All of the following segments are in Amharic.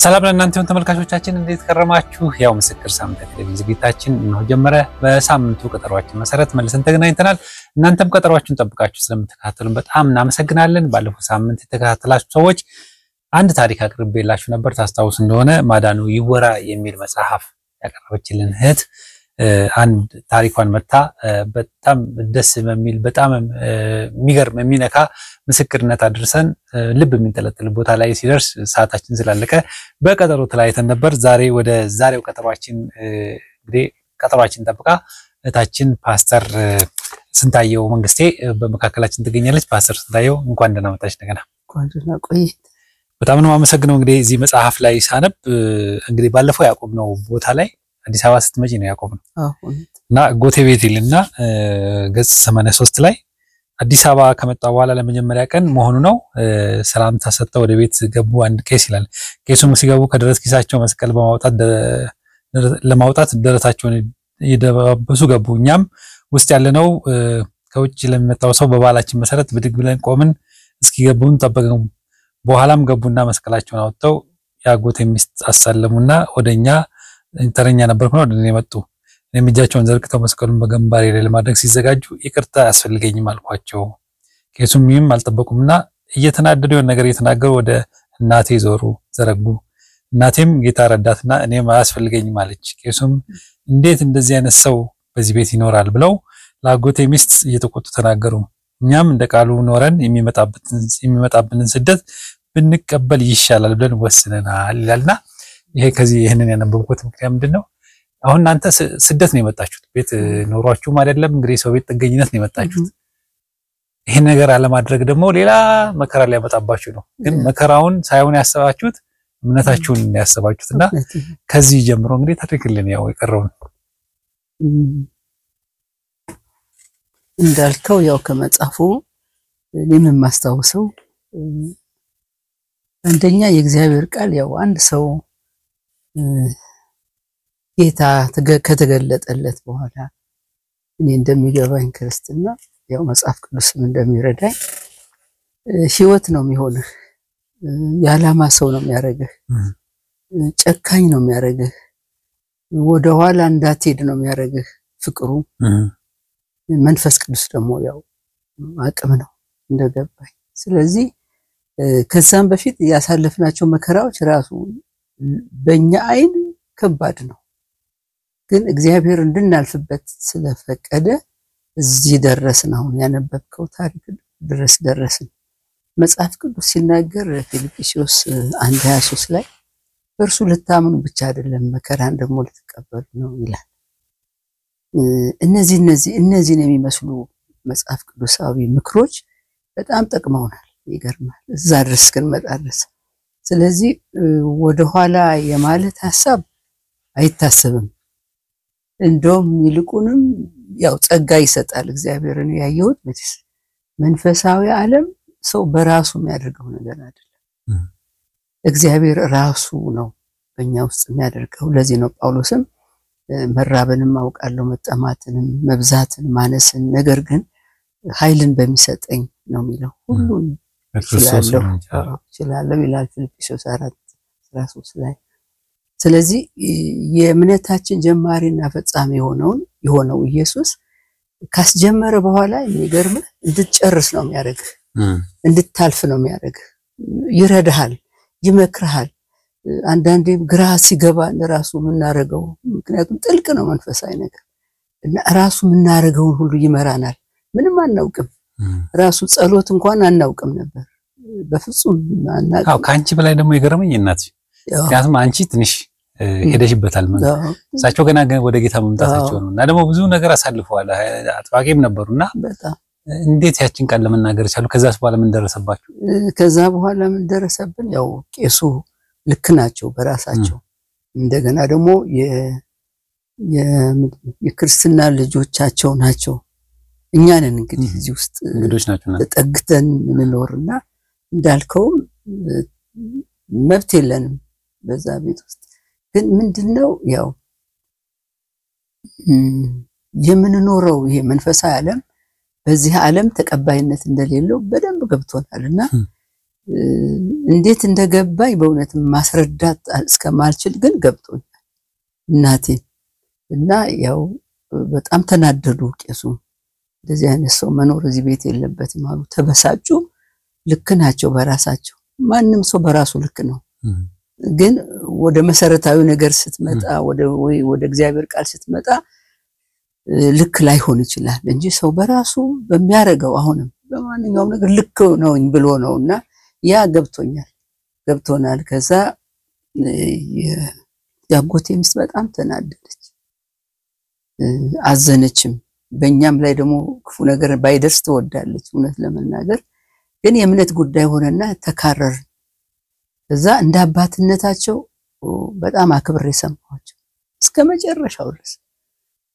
ሰላም ለእናንተ ተመልካቾቻችን እንዴት ከረማችሁ? ያው ምስክር ሳምንት ቴሌቪዥን ዝግጅታችን ነው ጀመረ። በሳምንቱ ቀጠሯችን መሰረት መልሰን ተገናኝተናል። እናንተም ቀጠሯችሁን ጠብቃችሁ ስለምትከታተሉን በጣም እናመሰግናለን። ባለፈው ሳምንት የተከታተላችሁ ሰዎች አንድ ታሪክ አቅርቤላችሁ ነበር። ታስታውሱ እንደሆነ ማዳኑ ይወራ የሚል መጽሐፍ ያቀረበችልን እህት አንድ ታሪኳን መታ በጣም ደስ በሚል በጣም የሚገርም የሚነካ ምስክርነት አድርሰን ልብ የሚንጠለጥል ቦታ ላይ ሲደርስ ሰዓታችን ስላለቀ በቀጠሮ ተለያይተን ነበር። ዛሬ ወደ ዛሬው ቀጠሯችን እንግዲህ ቀጠሯችን ጠብቃ እታችን ፓስተር ስንታየው መንግስቴ በመካከላችን ትገኛለች። ፓስተር ስንታየው እንኳን ደህና መጣሽ። እንደገና እንኳን ደህና ቆይት። በጣም ነው የማመሰግነው። እንግዲህ እዚህ መጽሐፍ ላይ ሳነብ እንግዲህ ባለፈው ያቆምነው ቦታ ላይ አዲስ አበባ ስትመጪ ነው ያቆምነው እና ጎቴ ቤቴልና ገጽ 83 ላይ አዲስ አበባ ከመጣ በኋላ ለመጀመሪያ ቀን መሆኑ ነው። ሰላምታ ሰጥተው ወደ ቤት ገቡ አንድ ቄስ ይላል። ቄሱም ሲገቡ ከደረት ኪሳቸው መስቀል ለማውጣት ደረታቸውን እየደባበሱ ገቡ። እኛም ውስጥ ያለነው ከውጭ ለሚመጣው ሰው በባህላችን መሰረት ብድግ ብለን ቆምን። እስኪገቡን ጠበቅን። በኋላም ገቡና መስቀላቸውን አውጥተው ያጎቴ ሚስት አሳለሙና ወደኛ ተረኛ ነበርኩ ነው ወደኔ መጡ። እኔም እጃቸውን ዘርግተው መስቀሉን በግንባሬ ላይ ለማድረግ ሲዘጋጁ ይቅርታ ያስፈልገኝም አልኳቸው። ቄሱም ይህም አልጠበቁምና እየተናደዱ የሆነ ነገር እየተናገሩ ወደ እናቴ ዘረጉ። እናቴም ጌታ ረዳትና እኔም አያስፈልገኝም አለች። ቄሱም እንዴት እንደዚህ አይነት ሰው በዚህ ቤት ይኖራል ብለው ለአጎቴ ሚስት እየተቆጡ ተናገሩ። እኛም እንደ ቃሉ ኖረን የሚመጣብንን ስደት ብንቀበል ይሻላል ብለን ወስነናል ይላልና ይሄ ከዚህ ይሄንን ያነበብኩት ምክንያት ምንድነው? አሁን እናንተ ስደት ነው የመጣችሁት። ቤት ኖሯችሁም አይደለም እንግዲህ ሰው ቤት ጥገኝነት ነው የመጣችሁት። ይሄ ነገር አለማድረግ ደግሞ ሌላ መከራ ሊያመጣባችሁ ነው። ግን መከራውን ሳይሆን ያሰባችሁት እምነታችሁን ያሰባችሁትና ከዚህ ጀምሮ እንግዲህ ታሪክልን ያው የቀረው እንዳልከው ያው ከመጻፉ ለምን ማስተዋወሰው አንደኛ የእግዚአብሔር ቃል ያው አንድ ሰው ጌታ ከተገለጠለት በኋላ እኔ እንደሚገባኝ ክርስትና ያው መጽሐፍ ቅዱስም እንደሚረዳኝ ህይወት ነው የሚሆነው። የዓላማ ሰው ነው የሚያረጋህ፣ ጨካኝ ነው የሚያረጋህ፣ ወደ ኋላ እንዳትሄድ ነው የሚያረጋህ ፍቅሩ። መንፈስ ቅዱስ ደግሞ ያው አቅም ነው እንደገባኝ። ስለዚህ ከዛም በፊት ያሳለፍናቸው መከራዎች ራሱ በእኛ አይን ከባድ ነው፣ ግን እግዚአብሔር እንድናልፍበት ስለፈቀደ እዚህ ደረስን። አሁን ያነበብከው ታሪክ ድረስ ደረስን። መጽሐፍ ቅዱስ ሲናገር ፊልጵስዩስ 1:23 ላይ በእርሱ ልታምኑ ብቻ አይደለም መከራን ደግሞ ልትቀበሉ ነው ይላል። እነዚህን የሚመስሉ መጽሐፍ ቅዱሳዊ ምክሮች በጣም ጠቅመውናል። ይገርማል እዛ ድረስ እስክንመጣ ድረስ። ስለዚህ ወደ ኋላ የማለት ሐሳብ አይታሰብም። እንደውም ይልቁንም ያው ጸጋ ይሰጣል እግዚአብሔርን ያየሁት መንፈሳዊ ዓለም ሰው በራሱ የሚያደርገው ነገር አይደለም። እግዚአብሔር ራሱ ነው በእኛ ውስጥ የሚያደርገው። ለዚህ ነው ጳውሎስም መራብንም አውቃለሁ መጠማትንም መብዛትን ማነስን ነገር ግን ኃይልን በሚሰጠኝ ነው የሚለው። ሁሉን ይችላል ይላል ፊልጵስዩስ 4:13 ላይ። ስለዚህ የእምነታችን ጀማሪና ፈጻሚ የሆነው ኢየሱስ ካስጀመረ በኋላ የሚገርም እንድትጨርስ ነው የሚያደርግህ፣ እንድታልፍ ነው የሚያደርግህ። ይረዳሃል፣ ይመክርሃል። አንዳንዴም ግራ ሲገባ ለራሱ የምናረገው ምክንያቱም ጥልቅ ነው መንፈሳዊ ነገር እና ራሱ የምናረገውን ሁሉ ይመራናል። ምንም አናውቅም፣ ራሱ ጸሎት እንኳን አናውቅም ነበር በፍጹም አናውቅም። አዎ ካንቺ በላይ ደግሞ የገረመኝ እናት ምክንያቱም አንቺ ትንሽ ሄደሽበታል ማለት እሳቸው ገና ወደ ጌታ መምጣታቸው ነው እና ደግሞ ብዙ ነገር አሳልፈዋል። አጥባቂም ነበሩና በጣም እንዴት ያችን ቃል ለመናገር ቻሉ? ከዛስ በኋላ ምን ደረሰባችሁ? ከዛ በኋላ ምን ደረሰብን? ያው ቄሱ ልክ ናቸው በራሳቸው። እንደገና ደግሞ የክርስትና ልጆቻቸው ናቸው። እኛ ነን እንግዲህ እዚህ ውስጥ እንግዶች ናቸውና ተጠግተን ምንኖርና እንዳልከው መብት የለንም በዛ ቤት ውስጥ። ግን ምንድነው ያው የምንኖረው ይሄ መንፈሳዊ ዓለም በዚህ ዓለም ተቀባይነት እንደሌለው በደንብ ገብቶናልና እንዴት እንደገባኝ በእውነት ማስረዳት እስከማልችል ግን ገብቶኛል እናቴ እና ያው በጣም ተናደዱ ቄሱ እንደዚህ አይነት ሰው መኖር እዚህ ቤት የለበትም አሉ ተበሳጩ ልክ ናቸው በራሳቸው ማንም ሰው በራሱ ልክ ነው ግን ወደ መሰረታዊ ነገር ስትመጣ ወደ እግዚአብሔር ቃል ስትመጣ ልክ ላይሆን ይችላል እንጂ ሰው በራሱ በሚያረጋው አሁንም በማንኛውም ነገር ልክ ነው ብሎ ነውና ያ ገብቶናል ከዛ ያጎቴ ሚስት በጣም ተናደደች አዘነችም በእኛም ላይ ደግሞ ክፉ ነገር ባይደርስ ትወዳለች እውነት ለመናገር ግን የእምነት ጉዳይ ሆነና ተካረር ከዛ እንደ አባትነታቸው በጣም አክብሬ ሰማቸው እስከመጨረሻው ድረስ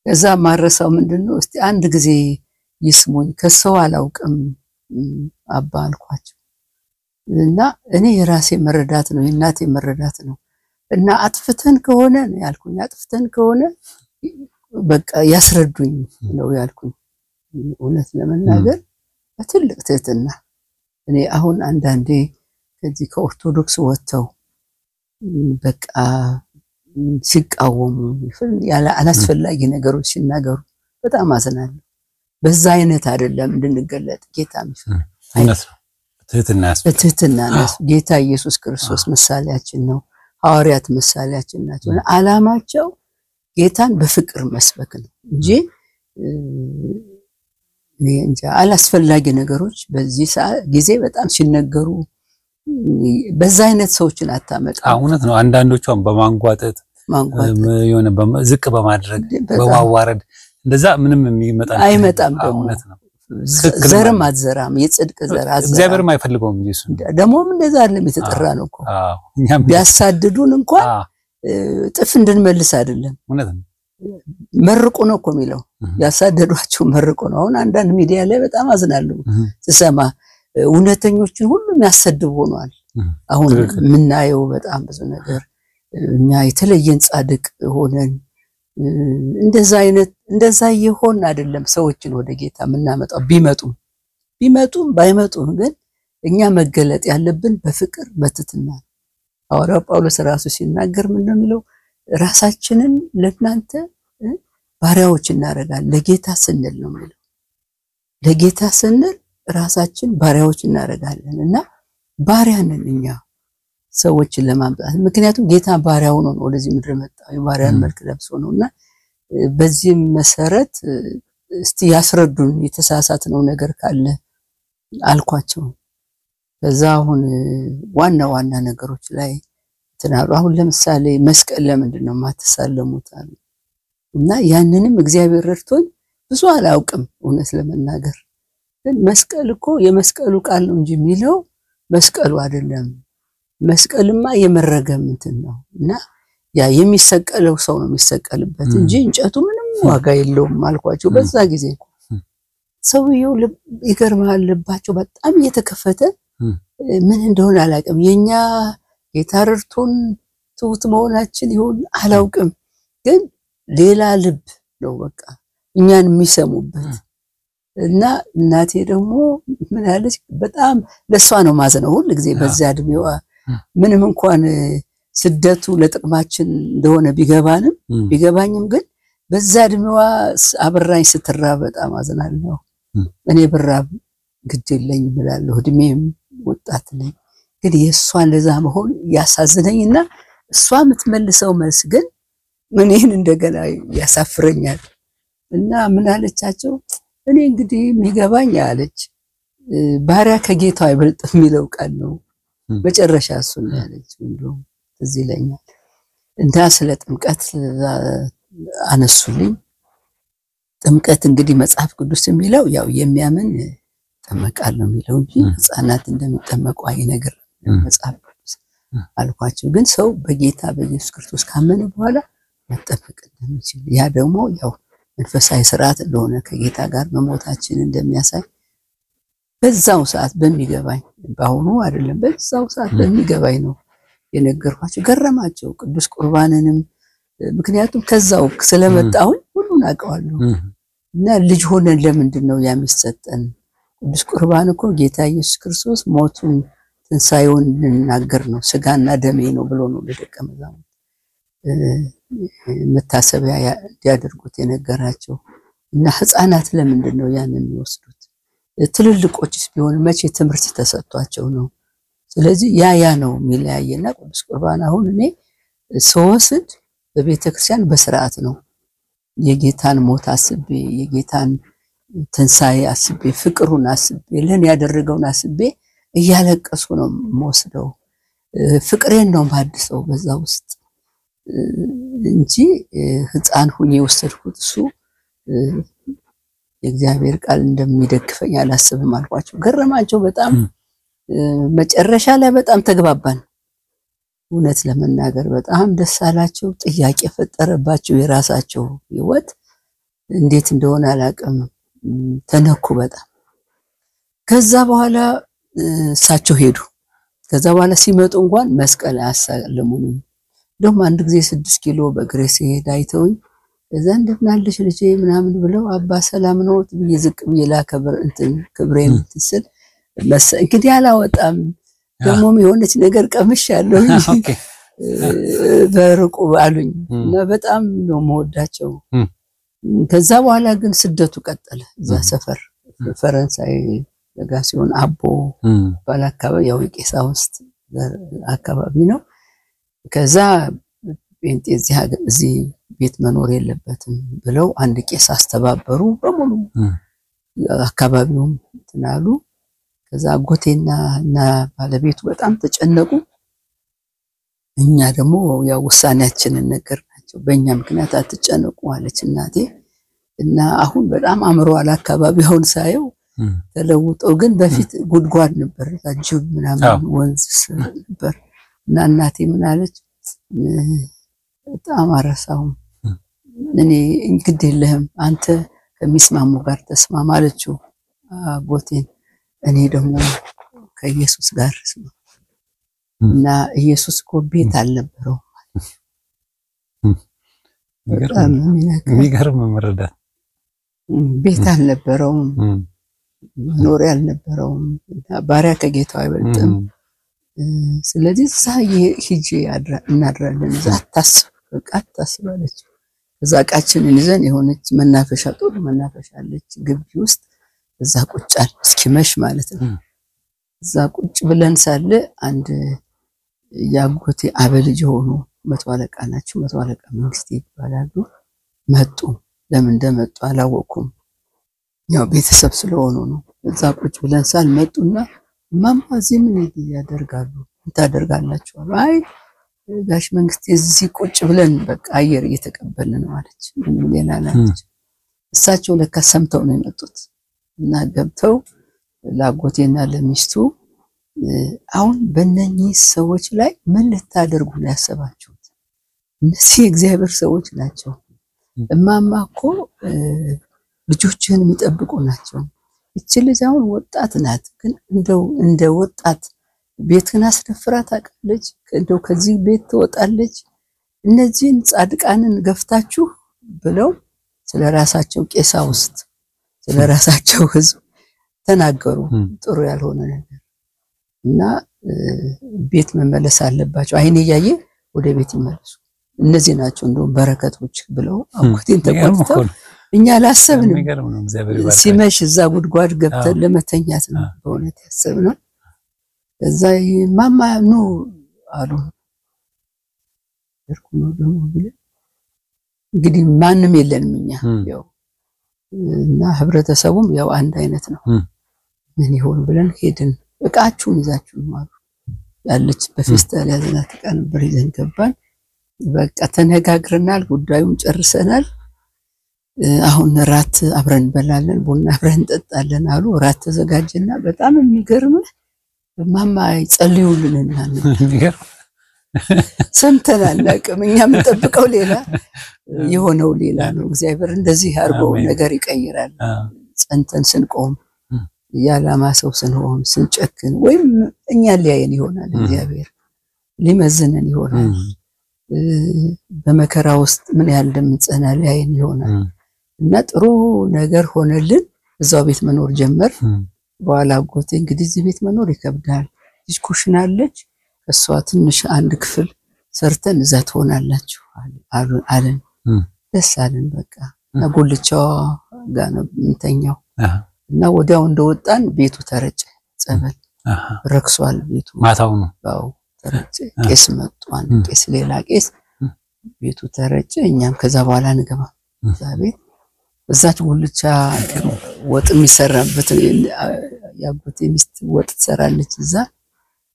ከዛ ማረሳው ምንድነው እስቲ አንድ ጊዜ ይስሙኝ ከሰው አላውቅም አባ አልኳቸው እና እኔ የራሴ መረዳት ነው የእናቴ መረዳት ነው እና አጥፍተን ከሆነ ያልኩኝ አጥፍተን ከሆነ በቃ ያስረዱኝ ነው ያልኩኝ እውነት ለመናገር በትልቅ ትህትና እኔ አሁን አንዳንዴ ከዚህ ከኦርቶዶክስ ወጥተው በቃ ሲቃወሙ ያለ አላስፈላጊ ነገሮች ሲናገሩ በጣም አዘናለሁ በዛ አይነት አይደለም እንድንገለጥ ጌታ እውነት ነው ትህትና ነው ጌታ ኢየሱስ ክርስቶስ ምሳሌያችን ነው ሐዋርያት ምሳሌያችን ናቸው ዓላማቸው ጌታን በፍቅር መስበክ ነው እንጂ እንጃ አላስፈላጊ ነገሮች በዚህ ጊዜ በጣም ሲነገሩ በዛ አይነት ሰዎችን አታመጣ እውነት ነው አንዳንዶቹም በማንጓጠጥ የሆነ ዝቅ በማድረግ በማዋረድ እንደዛ ምንም የሚመጣ አይመጣም እውነት ነው ዘርም አትዘራም የጽድቅ ዘር አዘራ እግዚአብሔርም አይፈልገውም ኢየሱስ ደሞም እንደዛ አይደለም የተጠራ ነው እኮ እኛም ቢያሳድዱን እንኳን ጥፍ እንድንመልስ አይደለም እውነት ነው መርቁ ነው እኮ የሚለው ያሳደዷቸው መርቁ ነው አሁን አንዳንድ ሚዲያ ላይ በጣም አዝናለሁ ተሰማ እውነተኞችን ሁሉ የሚያሰድብ ሆኗል አሁን ምናየው በጣም ብዙ ነገር እኛ የተለየን ጻድቅ ሆነን እንደዛ ይሆን አይደለም ሰዎችን ወደ ጌታ ምናመጣው ቢመጡም ባይመጡም ግን እኛ መገለጥ ያለብን በፍቅር በትህትና ሐዋርያው ጳውሎስ ራሱ ሲናገር ምን ነው የሚለው ራሳችንን ለእናንተ ባሪያዎች እናረጋለን ለጌታ ስንል ነው የሚለው ለጌታ ስንል ራሳችን ባሪያዎች እናረጋለን እና ባሪያ ነን እኛ ሰዎችን ለማምጣት ምክንያቱም ጌታ ባሪያ ሆኖ ነው ወደዚህ ምድር መጣው የባሪያን መልክ ለብሶ ነውና በዚህ መሰረት እስቲ ያስረዱን የተሳሳተው ነገር ካለ አልኳቸው ከዛ አሁን ዋና ነገሮች ላይ ተናሩ አሁን ለምሳሌ መስቀል ለምንድነው ማተሳለሙት አሉ እና ያንንም እግዚአብሔር ረድቶኝ ብዙ አላውቅም እውነት ለመናገር ግን መስቀል እኮ የመስቀሉ ቃል ነው እንጂ የሚለው መስቀሉ አይደለም መስቀልማ የመረገም እንትን ነው እና ያ የሚሰቀለው ሰው ነው የሚሰቀልበት እንጂ እንጨቱ ምንም ዋጋ የለውም አልኳቸው በዛ ጊዜ ሰውየው ይገርማል ልባቸው በጣም እየተከፈተ ምን እንደሆነ አላውቅም የኛ የታረርቶን ትውት መሆናችን ይሁን አላውቅም ግን ሌላ ልብ ነው በቃ እኛን የሚሰሙበት እና እናቴ ደግሞ ምን አለች በጣም ለሷ ነው ማዘነው ሁሉ ጊዜ በዚያ እድሜዋ ምንም እንኳን ስደቱ ለጥቅማችን እንደሆነ ቢገባኝም ግን በዛ እድሜዋ አብራኝ ስትራብ በጣም አዘናለሁ እኔ ብራብ ግድ የለኝ ብላለሁ እድሜም ወጣት ነኝ ግን የሷን ለዛ መሆን ያሳዝነኝና እሷ የምትመልሰው መልስ ግን ምንን እንደገና ያሳፍረኛል እና ምን አለቻቸው እኔ እንግዲህ የሚገባኝ አለች ባሪያ ከጌታው አይበልጥም የሚለው ቃል ነው በጨረሻ እሱን ያለች እንደውም እዚህ ለኛል እንዳ ስለ ጥምቀት አነሱልኝ ጥምቀት እንግዲህ መጽሐፍ ቅዱስ የሚለው ያው የሚያምን ተመቃል ነው የሚለው እንጂ ህፃናት እንደሚጠመቁ አይ ነገር መጽሐፍ ቅዱስ አልኳቸው ግን ሰው በጌታ በኢየሱስ ክርስቶስ ካመነ በኋላ መጠመቅ እንደሚችል ያ ደግሞ ያው መንፈሳዊ ሥርዓት እንደሆነ ከጌታ ጋር መሞታችን እንደሚያሳይ በዛው ሰዓት በሚገባኝ ባሁኑ አይደለም በዛው ሰዓት በሚገባኝ ነው የነገርኳቸው ገረማቸው ቅዱስ ቁርባንንም ምክንያቱም ከዛው ስለመጣው ሁሉን አውቀዋለሁ እና ልጅ ሆነን ለምንድነው ያሚሰጠን ቅዱስ ቁርባን እኮ ጌታ ኢየሱስ ክርስቶስ ሞቱን ትንሳኤውን እንናገር ነው ስጋና ደሜ ነው ብሎ ነው ለደቀ መዛሙርት መታሰቢያ ያደርጉት የነገራቸው እና ህፃናት ለምንድን ነው ያን የሚወስዱት ትልልቆችስ ቢሆን መቼ ትምህርት ተሰጥቷቸው ነው ስለዚህ ያ ነው የሚለያየና ቅዱስ ቁርባን አሁን እኔ ሶስት በቤተክርስቲያን በስርዓት ነው የጌታን ሞት አስቤ የጌታን ትንሳኤ አስቤ ፍቅሩን አስቤ ለኔ ያደረገውን አስቤ እያለቀሱ ነው የምወስደው ፍቅሬን ነው ማድሰው በዛ ውስጥ እንጂ ህፃን ሁኔ ወሰድኩት እሱ የእግዚአብሔር ቃል እንደሚደግፈኝ አላስብም አልኳቸው ገረማቸው በጣም መጨረሻ ላይ በጣም ተግባባን እውነት ለመናገር በጣም ደስ አላቸው ጥያቄ ፈጠረባቸው የራሳቸው ህይወት እንዴት እንደሆነ አላቀም ተነኩ በጣም ከዛ በኋላ እሳቸው ሄዱ ከዛ በኋላ ሲመጡ እንኳን መስቀል አሳለሙኝ ደም አንድ ጊዜ 6 ኪሎ በግሬስ ሄድ አይተውኝ እዛ እንደምናለሽ ልጄ ምናምን ብለው አባ ሰላም ነው ይዝቅ ይላከብር እንትን ክብሬን ትስል እንግዲህ አላወጣም ደሞም የሆነች ነገር ቀምሻለሁ በርቁ አሉኝ እና በጣም ነው መወዳቸው ከዛ በኋላ ግን ስደቱ ቀጠለ እዛ ሰፈር ፈረንሳይ ለጋ ሲሆን አቦ ባላካባ ያው ቄሳውስት አካባቢ ነው ከዛ ጴንጤ እዚህ ቤት መኖር የለበትም ብለው አንድ ቄስ አስተባበሩ በሙሉ አካባቢውም ተናሉ ከዛ ጎቴና እና ባለቤቱ በጣም ተጨነቁ እኛ ደግሞ ያው ውሳኔያችንን ነገርናቸው በእኛ ምክንያት አትጨነቁ አለች እናቴ እና አሁን በጣም አምሯል አካባቢውን ሳየው ተለውጦ ግን በፊት ጉድጓድ ነበር ታጅብ ምናምን ወንዝ ነበር እና እናቴ ምን አለች በጣም አረሳው እኔ እንግዲህ ለህም አንተ ከሚስማሙ ጋር ተስማማ አለችው ጎቴን እኔ ደግሞ ከኢየሱስ ጋር ስማ እና ኢየሱስ እኮ ቤት አልነበረው የሚገርም መረዳት ቤት አልነበረው መኖሪያ አልነበረው ባሪያ ከጌታው አይበልጥም ስለዚህ ሳይ ሂጂ እናድራለን አታስብ በቃ አታስባለች እዛ ቃችንን ይዘን የሆነች መናፈሻ ጥሩ መናፈሻ አለች ግቢ ውስጥ እዛ ቁጫል እስኪመሽ ማለት ነው እዛ ቁጭ ብለን ሳለ አንድ ያጎቴ አበልጅ ሆኖ መቶ አለቃ ናቸው መቶ አለቃ መንግስት ይባላሉ መጡ ለምን እንደመጡ አላወኩም ያው ቤተሰብ ስለሆኑ ነው እዛ ቁጭ ብለን ሳል መጡና ማማ እዚህ ምን ያደርጋሉ ታደርጋላችሁ አይ ጋሽ መንግስት እዚህ ቁጭ ብለን በቃ አየር እየተቀበልን ነው አለች ምን ሌላላች እሳቸው ለካ ሰምተው ነው የመጡት እና ገብተው ላጎቴና ለሚስቱ አሁን በእነኚህ ሰዎች ላይ ምን ልታደርጉ ነው ያሰባችሁት እነዚህ እግዚአብሔር ሰዎች ናቸው እማማኮ ልጆችን የሚጠብቁ ናቸው እቺ ልጅ አሁን ወጣት ናት ግን እንደ ወጣት ቤትን አስደፍራ ታቀለች እንደው ከዚህ ቤት ትወጣለች እነዚህን ጻድቃንን ገፍታችሁ ብለው ስለራሳቸው ቄሳውስት ስለራሳቸው ህዝብ ተናገሩ ጥሩ ያልሆነ ነገር እና ቤት መመለስ አለባቸው አይኔ ያየ ወደ ቤት ይመለሱ እነዚህ ናቸው እንደው በረከቶች ብለው አቆቴን ተቆጥተው እኛ ላሰብንም ሲመሽ እዛ ጉድጓድ ገብተን ለመተኛት ነው በእውነት ያሰብነው እዛ ማማ ኑ አሉ እርኩኑ ደግሞ ብለ እንግዲህ ማንንም የለንም እኛ ያው እና ህብረተሰቡም ያው አንድ አይነት ነው ምን ይሆን ብለን ሄድን እቃችሁን ይዛችሁ ማሉ ያለች በፌስታል ያዘናት ቀን ብሪዘን ገባን በቃ ተነጋግረናል ጉዳዩን ጨርሰናል አሁን ራት አብረን በላለን ቡና አብረን እንጠጣለን አሉ ራት ተዘጋጀና በጣም የሚገርም ማማ ይጸልዩልንና የሚገርም ሰምተናል ለቅም እኛ የምንጠብቀው ሌላ የሆነው ሌላ ነው እግዚአብሔር እንደዚህ አርጎ ነገር ይቀይራል ጸንተን ስንቆም ያላማ ሰው ስንሆን ስንጨክን ወይም እኛ ሊያየን ይሆናል እግዚአብሔር ሊመዝነን ይሆናል በመከራ ውስጥ ምን ያህል እንደምንጸና ሊያየን ይሆናል እና ጥሩ ነገር ሆነልን እዛው ቤት መኖር ጀመር በኋላ ጎቴ እንግዲህ እዚህ ቤት መኖር ይከብዳል ልጅ ኩሽና አለች እሷ ትንሽ አንድ ክፍል ሰርተን እዛ ትሆናላችሁ አለን ደስ አለን በቃ ጉልቻው ጋር ነው እንተኛው እና ወዲያው እንደወጣን ቤቱ ተረጨ ጸበል ረክሷል ቤቱ ማታው ነው አዎ ተረጨ ቄስ መጥቷን ቄስ ሌላ ቄስ ቤቱ ተረጨ እኛም ከዛ በኋላ እንገባ እዛ ቤት እዛች ጉልቻ ወጥ የሚሰራበት ያጎቴ ሚስት ወጥ ትሰራለች እዛ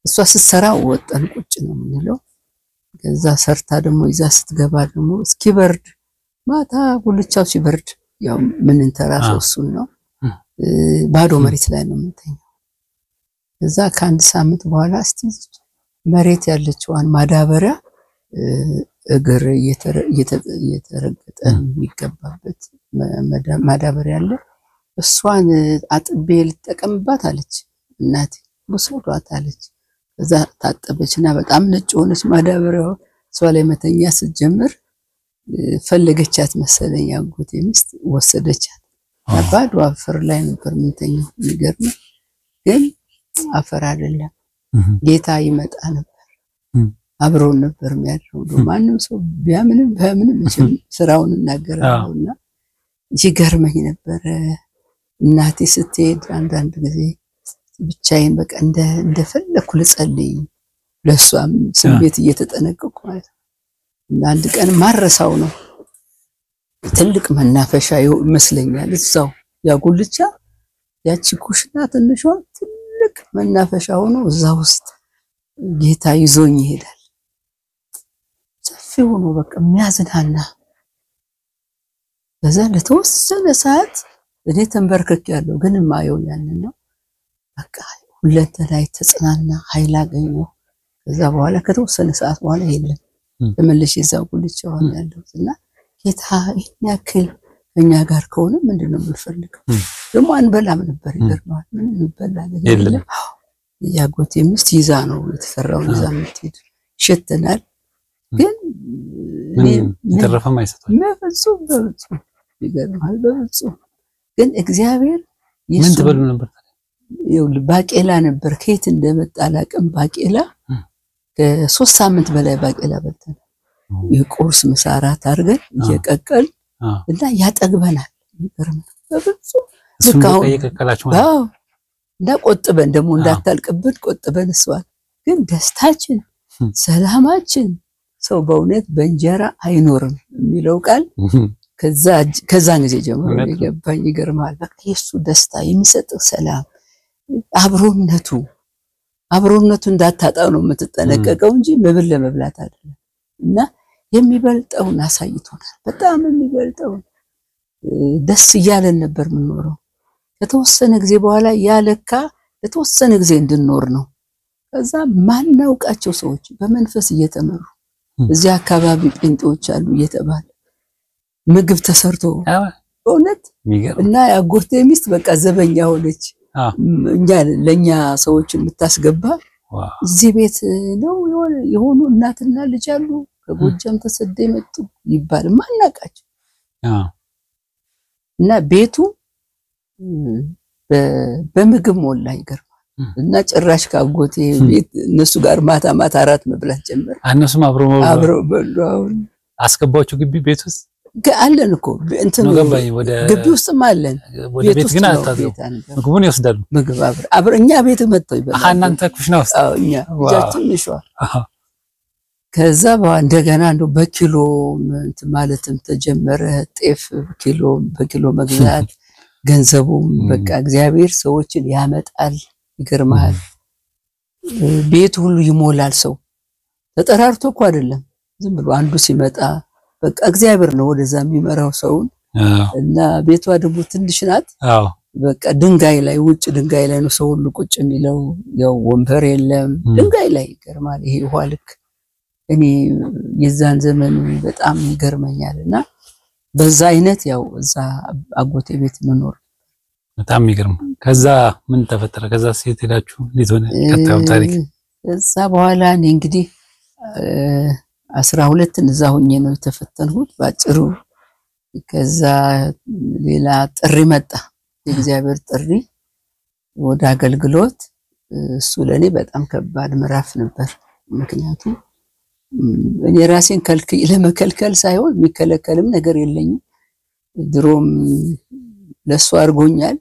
እሷ ስትሰራ ወጣን ቁጭ ነው ምንለው ከዛ ሰርታ ደግሞ ይዛ ስትገባ ደግሞ እስኪበርድ ማታ ጉልቻው ሲበርድ ያው ምን እንተራሰው እሱን ነው ባዶ መሬት ላይ ነው የምንተኛው ከዛ ከአንድ ሳምንት በኋላ እስቲ መሬት ያለችዋን ማዳበሪያ እግር እየተረገጠ የሚገባበት ማዳበሪያ አለ እሷን አጥቤ ልጠቀምባት አለች እናቴ ወሰዷት አለች ከዛ ታጠበችና በጣም ነጭ ሆነች ማዳበሪያው እሷ ላይ መተኛ ስትጀምር ፈለገቻት መሰለኝ አጎቴ ሚስት ወሰደቻት ባዶ አፈር ላይ ነበር ምንተኛው ይገርም ግን አፈር አይደለም ጌታ ይመጣ ነበር አብሮን ነበር የሚያደርገው ማንም ሰው ቢያምንም በምንም ስራውን እናገራለውና ይገርመኝ ነበር እናቴ ስትሄድ አንዳንድ ጊዜ ብቻዬን በቃ እንደፈለኩ ልጸልይ ለሷም ስሜት እየተጠነቀቁ ማለት እና አንድ ቀን ማረሳው ነው ትልቅ መናፈሻ ይመስለኛል እዛው ያጉልቻ ያቺ ኩሽና ትንሿ ትልቅ መናፈሻ ሆኖ እዛ ውስጥ ጌታ ይዞኝ ይሄዳል ሰፊ ሆኖ በቃ የሚያዝናና በዛ ለተወሰነ ሰዓት እኔ ተንበርከክ ያለው ግን ማየው ያንን ነው በቃ ሁለት ላይ ተጽናና ኃይል አገኘው ከዛ በኋላ ከተወሰነ ሰዓት በኋላ የለም ተመልሼ እዛው ጉልቻው ያለውና ጌታ ይናክል እኛ ጋር ከሆነ ምንድነው የምንፈልገው ደግሞ አንበላም ነበር ይገርማል ምን እንበላ ነገር የለም ያጎቴ ሚስት ይዛ ነው የተፈራው ይዛ ምትሄድ ሸተናል ግን የተረፈም አይሰጣም በፍጹም ይገርማል በፍጹም ግን እግዚአብሔር ምን ትበሉ ነበር ባቄላ ነበር ከየት እንደመጣ አላቅም ባቄላ ከ3 ሳምንት በላይ ባቄላ በልተን የቁርስ ምሳራት አድርገን እየቀቀል እና ያጠግበናል ይገርማል በፍጹም ዝካው እየቀቀላችሁ ማለት አዎ እንዳቆጥበን ደግሞ እንዳታልቅብን ቆጥበን እሷል ግን ደስታችን ሰላማችን ሰው በእውነት በእንጀራ አይኖርም የሚለው ቃል ከዛን ጊዜ ጀምሮ የገባኝ ይገርማል በቃ የሱ ደስታ የሚሰጥ ሰላም አብሮነቱ እንዳታጣው ነው የምትጠነቀቀው እንጂ መብል ለመብላት አይደለም እና የሚበልጠውን አሳይቶናል በጣም የሚበልጠው ደስ ይያለን ነበር ምንኖረው ከተወሰነ ጊዜ በኋላ ያለካ ለተወሰነ ጊዜ እንድንኖር ነው ከዛ ማናውቃቸው ሰዎች በመንፈስ እየተመሩ እዚህ አካባቢ ጴንጤዎች አሉ እየተባለ ምግብ ተሰርቶ እውነት እና ያጎቴ ሚስት በቃ ዘበኛ ሆነች እኛ ለኛ ሰዎችን የምታስገባ እዚህ ቤት ነው የሆኑ እናትና ልጅ አሉ ከጎጃም ተሰደው መጡ ይባል ማናቃቸው እና ቤቱ በምግብ ሞላ ይገርማል እና ጭራሽ ካጎቴ ቤት እነሱ ጋር ማታ አራት መብላት ጀመረ እነሱም አብሮ በሉ አስገባቸው ግቢ ቤት ውስጥ አለን እኮ እንትን ግቢ ውስጥም አለን ወደ ቤት ግን አታዘው ምግቡን ይወስዳሉ ምግብ አብረ እኛ ቤት መጥተው ይበላል እናንተ ኩሽና ውስጥ አዎ እኛ ትንሿ ከዛ እንደገና እንደው በኪሎ ማለትም ተጀመረ ጤፍ በኪሎ መግዛት ገንዘቡም በቃ እግዚአብሔር ሰዎችን ያመጣል ይገርማል ቤት ሁሉ ይሞላል ሰው ተጠራርቶ እኮ አይደለም ዝም ብሎ አንዱ ሲመጣ በቃ እግዚአብሔር ነው ወደዛ የሚመራው ሰውን እና ቤቷ ደግሞ ትንሽ ናት በቃ ድንጋይ ላይ ውጭ ድንጋይ ላይ ነው ሰው ሁሉ ቁጭ የሚለው ያው ወንበር የለም ድንጋይ ላይ ይገርማል ይሄ ኋልክ እኔ የዛን ዘመን በጣም ይገርመኛልና በዛ አይነት ያው እዛ አጎቴ ቤት እንኖር በጣም ይገርም ከዛ ምን ተፈጠረ ከዛ ሴት ሄዳችሁ እንዴት ሆነ ከተው ታሪክ ከዛ በኋላ እኔ እንግዲህ 12 እዛ ሆኜ ነው ተፈተንሁት ባጭሩ ከዛ ሌላ ጥሪ መጣ የእግዚአብሔር ጥሪ ወደ አገልግሎት እሱ ለኔ በጣም ከባድ ምዕራፍ ነበር ምክንያቱም እኔ ራሴን ለመከልከል ሳይሆን የሚከለከልም ነገር የለኝም ድሮም ለሱ አርጎኛል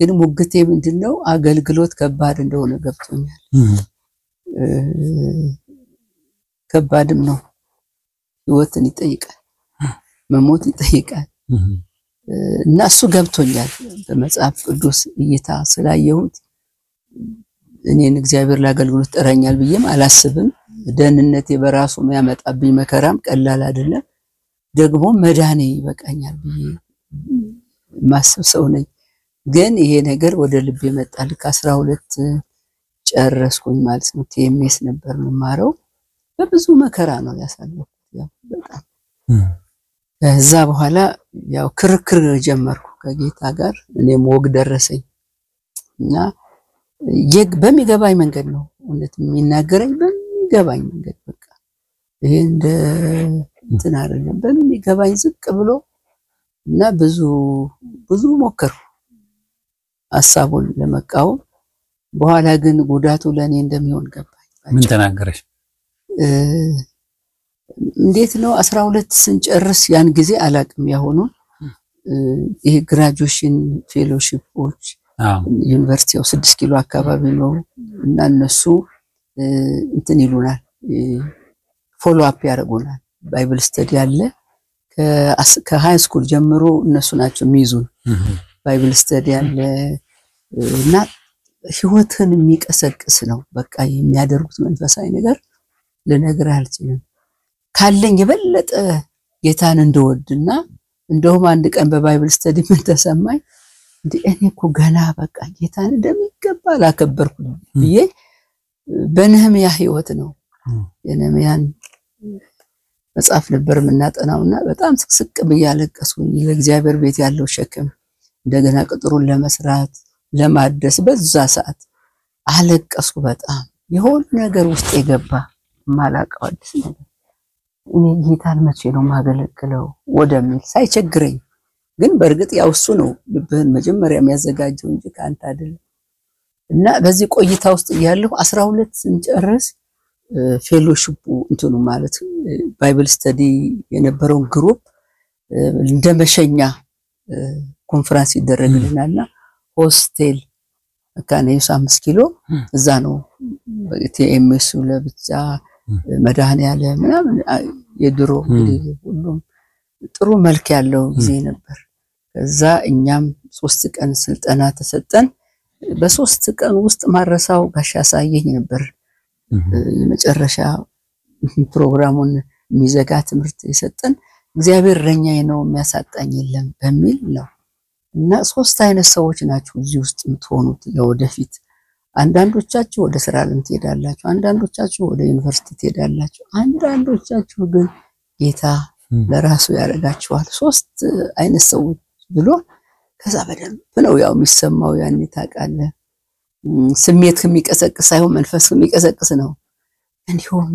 ግን ሙግቴ ምንድነው አገልግሎት ከባድ እንደሆነ ገብቶኛል ከባድም ነው ህይወትን ይጠይቃል መሞት ይጠይቃል እና እሱ ገብቶኛል በመጽሐፍ ቅዱስ እይታ ስላየሁት እኔን እግዚአብሔር ለአገልግሎት ጠራኛል ብዬም አላስብም ደህንነቴ በራሱ የሚያመጣብኝ መከራም ቀላል አይደለም ደግሞ መዳኔ ይበቃኛል ብዬ ማሰብ ሰው ነኝ ግን ይሄ ነገር ወደ ልብ የመጣል ከ12 ጨረስኩኝ ማለት ነው ቲኤምኤስ ነበር መማረው በብዙ መከራ ነው ያሳለፍኩት ያው በጣም ከዛ በኋላ ያው ክርክር ጀመርኩ ከጌታ ጋር እኔም ወግ ደረሰኝ እና በሚገባኝ መንገድ ነው እውነት የሚናገረኝ በሚገባኝ መንገድ በቃ ይሄ እንደ እንትን አይደለም በሚገባኝ ዝቅ ብሎ እና ብዙ ሞከርኩ ሐሳቡን ለመቃወም በኋላ ግን ጉዳቱ ለኔ እንደሚሆን ገባኝ ምን ተናገረሽ እንዴት ነው 12 ስንጨርስ ያን ጊዜ አላቅም ያሆኑ ይሄ ግራጁዌሽን ፌሎሺፖች ዩኒቨርሲቲው 6 ኪሎ አካባቢ ነው እና እነሱ እንትን ይሉናል ፎሎ አፕ ያደርጉናል ባይብል ስተዲ ያለ ከሃይ ስኩል ጀምሮ እነሱ ናቸው የሚይዙን ባይብል ስተዲ ያለ እና ህይወትን የሚቀሰቅስ ነው በቃ የሚያደርጉት መንፈሳዊ ነገር ለነገር አልችልም ካለኝ የበለጠ ጌታን እንደወድና እንደውም አንድ ቀን በባይብል ስተዲ ምን ተሰማኝ እንዴ እኔ እኮ ገና በቃ ጌታን እንደሚገባ አላከበርኩኝ ብዬ በነህምያ ህይወት ነው የነህምያን መጽሐፍ ነበር የምናጠናውና በጣም ስቅስቅ በያለቀስኩኝ ለእግዚአብሔር ቤት ያለው ሸክም እንደገና ቅጥሩን ለመስራት ለማደስ በዛ ሰዓት አለቀስኩ በጣም የሆነ ነገር ውስጥ የገባ ማላቀው አዲስ ነገር እኔ ጌታን መቼ ነው ማገለግለው ወደሚል ሳይቸግረኝ ግን በርግጥ ያው እሱ ነው ልብህን መጀመሪያ የሚያዘጋጀው እንጂ ካንተ አይደለም እና በዚህ ቆይታ ውስጥ ያለው 12 ስንጨርስ ፌሎሺፑ እንትኑ ማለት ባይብል ስተዲ የነበረው ግሩፕ እንደመሸኛ ኮንፈረንስ ይደረግልናልና ሆስቴል ካኔስ 5 ኪሎ እዛ ነው ቲኤምኤስ ለብቻ መድኃኒዓለ ምናምን የድሮ ሁሉም ጥሩ መልክ ያለው ጊዜ ነበር ከዛ እኛም 3 ቀን ስልጠና ተሰጠን በ3 ቀን ውስጥ ማረሳው ጋሻ ሳየኝ ነበር የመጨረሻ ፕሮግራሙን የሚዘጋ ትምህርት የሰጠን እግዚአብሔር ረኛዬ ነው የሚያሳጣኝ የለም በሚል ነው እና 3 አይነት ሰዎች ናቸው እዚህ ውስጥ የምትሆኑት ለወደፊት አንዳንዶቻችሁ ወደ ስራ ለምትሄዳላችሁ አንዳንዶቻችሁ ወደ ዩኒቨርሲቲ ትሄዳላችሁ አንዳንዶቻችሁ ግን ጌታ ለራሱ ያረጋችኋል 3 አይነት ሰዎች ብሎ ከዛ በደንብ ነው ያው የሚሰማው ያኔ ታውቃለህ ስሜት ከሚቀሰቅስ ሳይሆን መንፈስ ከሚቀሰቅስ ነው እንዲሁም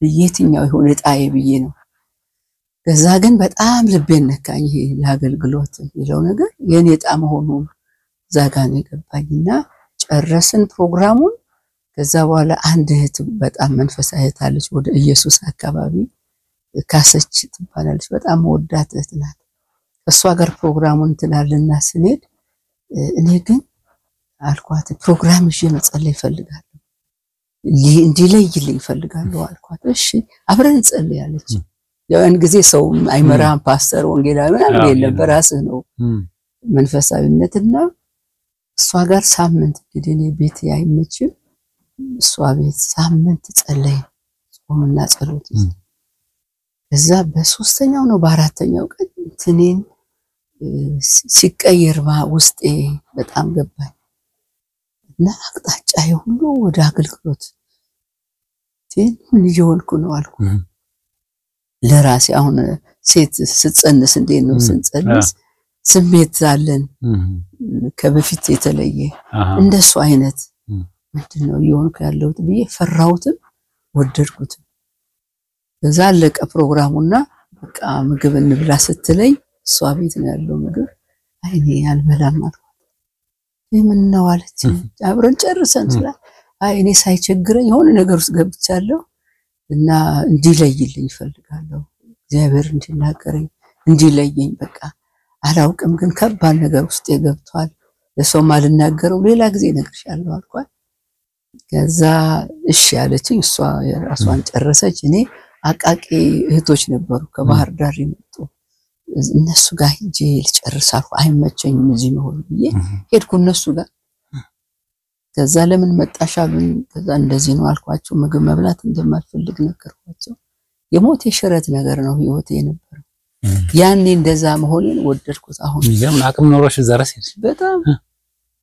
በየትኛው ይሁን ጣይ ብዬ ነው ከዛ ግን በጣም ልቤን ነካኝ ይሄ ለአገልግሎት የሚለው ነገር የኔ ጣም ሆኖ ዛጋን የገባኝና ጨረስን ፕሮግራሙን ከዛ በኋላ አንድ እህት በጣም መንፈሳዊ እህት አለች ወደ ኢየሱስ አካባቢ ካሰች ትባላለች በጣም ወዳት እህት ናት እሷ ጋር ፕሮግራሙን ትላልና ስንሄድ እኔ ግን አልኳት ፕሮግራም ይዤ መጸለይ ፈልጋለሁ እንዲለይልኝ ፈልጋለሁ አልኳት እሺ አብረን እንጸልያለች ያን ጊዜ ሰው አይመራም ፓስተር ወንጌላዊ ምናምን የለም በራስህ ነው መንፈሳዊነትና እሷ ጋር ሳምንት እንግዲህ ቤት ያይመችም እሷ ቤት ሳምንት ጸለይ ጾምና ጸሎት እዛ በ3ኛው ነው በ4ኛው ቀን ትኔን ሲቀየር ውስጤ በጣም ገባኝ እና አቅጣጫዬ ሁሉ ወደ አገልግሎት ምን ይሆንኩ ነው አልኩ ለራሴ አሁን ሴት ስትጸንስ እንዴት ነው ስንጸንስ ስሜት አለን ከበፊት የተለየ እንደሱ አይነት ምንድነው ይሆንኩ ያለውት ብዬ ፈራውትም ወደድኩትም ከዛ አለቀ ፕሮግራሙና በቃ ምግብ እንብላ ስትለኝ እሷ ቤት ነው ያለው ምግብ አይኔ አልበላም አልኩ ምን ነው አለችኝ አብረን ጨርሰን ስላ አይ እኔ ሳይቸግረኝ የሆነ ነገር ውስጥ ገብቻለሁ እና እንዲለይልኝ ፈልጋለሁ እግዚአብሔር እንዲናገረኝ እንዲለየኝ በቃ አላውቅም ግን ከባድ ነገር ውስጥ የገብቷል ለሰው ማልናገረው ሌላ ጊዜ ነግርሻለሁ አልኳት ከዛ እሺ አለችኝ እሷ የራሷን ጨረሰች እኔ አቃቂ እህቶች ነበሩ ከባህር ዳር ይመጡ እነሱ ጋር ሄጄ ልጨርሳለሁ አይመቸኝም እዚህ ነው ብዬ ሄድኩ እነሱ ጋር ከዛ ለምን መጣሻሉኝ ከዛ እንደዚህ ነው አልኳቸው ምግብ መብላት እንደማልፈልግ ነገርኳቸው የሞት የሽረት ነገር ነው ህይወቴ ነበር ያኔ እንደዛ መሆኔን ወደድኩት አሁን ይገርም አቅም ኖሮሽ ዘራስ በጣም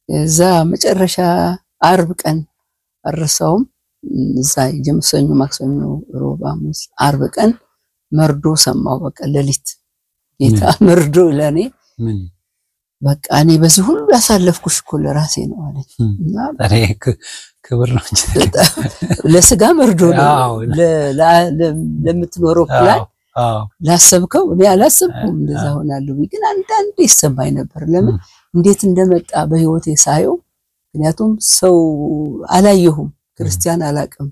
እዛ መጨረሻ አርብ ቀን አረሳውም እዛ ጀምሰኞ ማክሰኞ ሮብ ሐሙስ አርብ ቀን መርዶ ሰማው በቃ ለሊት ጌታ መርዶ ለኔ በቃ እኔ በዚህ ሁሉ ያሳለፍኩሽ እኮ ለራሴ ነው አለኝ እና ታሪክ ክብር ነው ለስጋ መርዶ ነው ለምትኖረው ፕላን ላሰብከው እኔ አላሰብኩም እንደዛ ሆናለሁ ግን አንዳንዴ ይሰማኝ ነበር ለምን እንዴት እንደመጣ በህይወቴ ሳየው ምክንያቱም ሰው አላየሁም ክርስቲያን አላቀም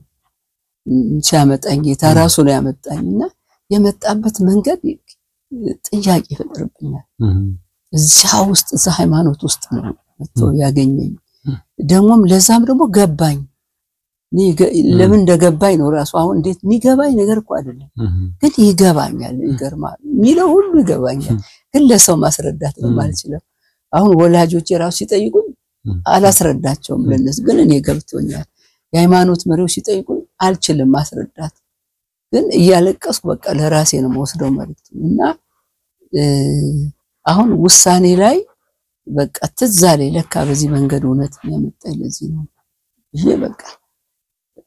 ሲያመጣኝ ጌታ ራሱ ነው ያመጣኝና የመጣበት መንገድ ጥያቄ ይፈጥርብኛል እዛ ውስጥ እዛ ሃይማኖት ውስጥ ነው መጥቶ ያገኘኝ ደሞም ለዛም ደግሞ ገባኝ ለምን እንደገባኝ ነው ራሱ አሁን እንዴት የሚገባኝ ነገር እኮ አይደለም ግን ይገባኛል ይገርማል ሚለው ሁሉ ይገባኛል ግን ለሰው ማስረዳት ነው ማለት ነው አሁን ወላጆቼ ራሱ ሲጠይቁኝ አላስረዳቸውም ለነሱ ግን እኔ ገብቶኛል የሃይማኖት መሪው ሲጠይቁኝ አልችልም ማስረዳት ግን እያለቀስኩ በቃ ለራሴ ነው ወስደው ማለት እና አሁን ውሳኔ ላይ በቃ ተዛለ ለካ በዚህ መንገድ እውነት የሚያመጣኝ ለዚህ ነው ይሄ በቃ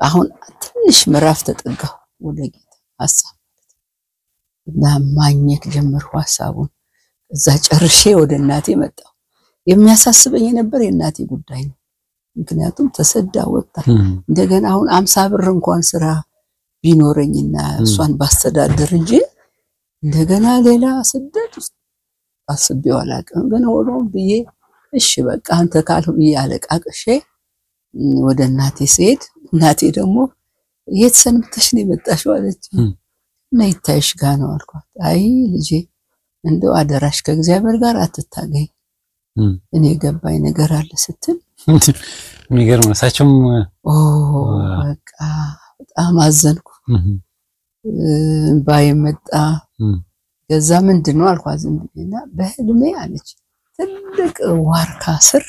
አሁን ትንሽ ምዕራፍ ተጠጋው ወደ ጌታ ሐሳብ እና ማግኘት ጀመርኩ ሐሳቡን እዛ ጨርሼ ወደ እናቴ መጣሁ የሚያሳስበኝ ነበር የእናቴ ጉዳይ ነው ምክንያቱም ተሰዳ ወጣ እንደገና አሁን 50 ብር እንኳን ስራ ቢኖረኝና እሷን ባስተዳደር እንጂ እንደገና ሌላ ስደት አስቤው አላውቅም ግን ሆኖም ብዬ እሺ በቃ አንተ ካልሁ ያለቃቅሼ ወደ እናቴ ስሄድ እናቴ ደግሞ የት ሰንብተሽ ነው የመጣሽው አለች ነይ ታይሽ ጋር ነው አልኳት አይ ልጄ እንደው አደራሽ ከእግዚአብሔር ጋር አትታገይ እኔ ገባኝ ነገር አለ ስትል የሚገርም ሳቸውም በቃ በጣም አዘንኩ ባይመጣ ከዛ ምንድነው አልኳት ዝም ብዬና በህልሜ አለች ትልቅ ዋርካ ስር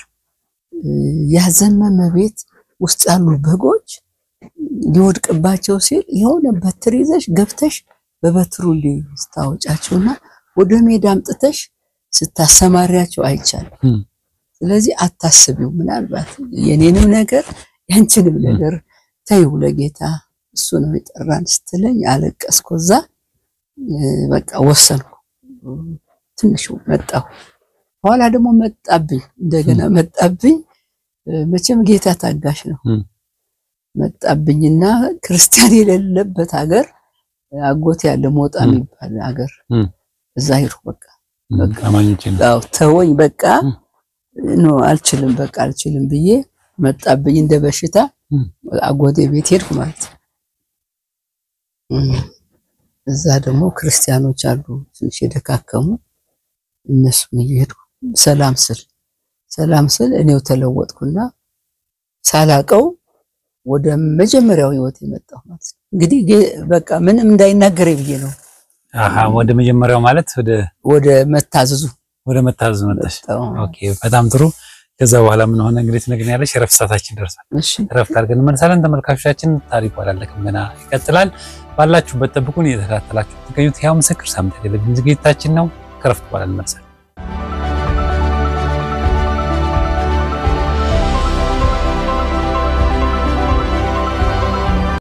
ያዘመመ ቤት ውስጥ ያሉ በጎች ሊወድቅባቸው ሲል የሆነ በትር ይዘሽ ገፍተሽ በበትሩ ሊስታወጫቸውና ወደ ሜዳ አምጥተሽ ስታሰማሪያቸው አይቻልም ስለዚህ አታስቢው ምናልባት የኔንም ነገር ያንቺንም ነገር ተይው ለጌታ እሱ ነው ይጠራን ስትለኝ አለቀስኩዛ በቃ ወሰንኩ ትንሽ መጣሁ ኋላ ደግሞ መጣብኝ እንደገና መጣብኝ መቼም ጌታ ታጋሽ ነው መጣብኝና ክርስቲያን የሌለበት ሀገር አጎት ያለ ሞጣ የሚባል ሀገር እዛ ሄድኩ በቃ አማኝቼው ተወኝ በቃ ነው አልችልም በቃ አልችልም ብዬ መጣብኝ እንደ በሽታ አጎቴ ቤት ሄድኩ ማለት እዛ ደግሞ ክርስቲያኖች አሉ ትንሽ የደካከሙ እነሱን ይሄድኩ ሰላም ስል እኔው ተለወጥኩና ሳላቀው ወደ መጀመሪያው ህይወት የመጣሁ ማለት እንግዲህ በቃ ምንም እንዳይናገረኝ ብዬ ነው ወደ መጀመሪያው ማለት ወደ መታዘዙ መጣሽ ኦኬ በጣም ጥሩ ከዛ በኋላ ምን ሆነ እንግዲህ ትነግሪኛለሽ ረፍት ሰዓታችን ደርሷል ረፍት አድርገን እንመለሳለን ተመልካቾቻችን ታሪኩ አላለቀም ገና ይቀጥላል ባላችሁበት ተጠብቁን እየተከታተላችሁ ትገኙት ያው ምስክር ሳምንት ቴሌቪዥን ዝግጅታችን ነው ከረፍት በኋላ እንመለሳለን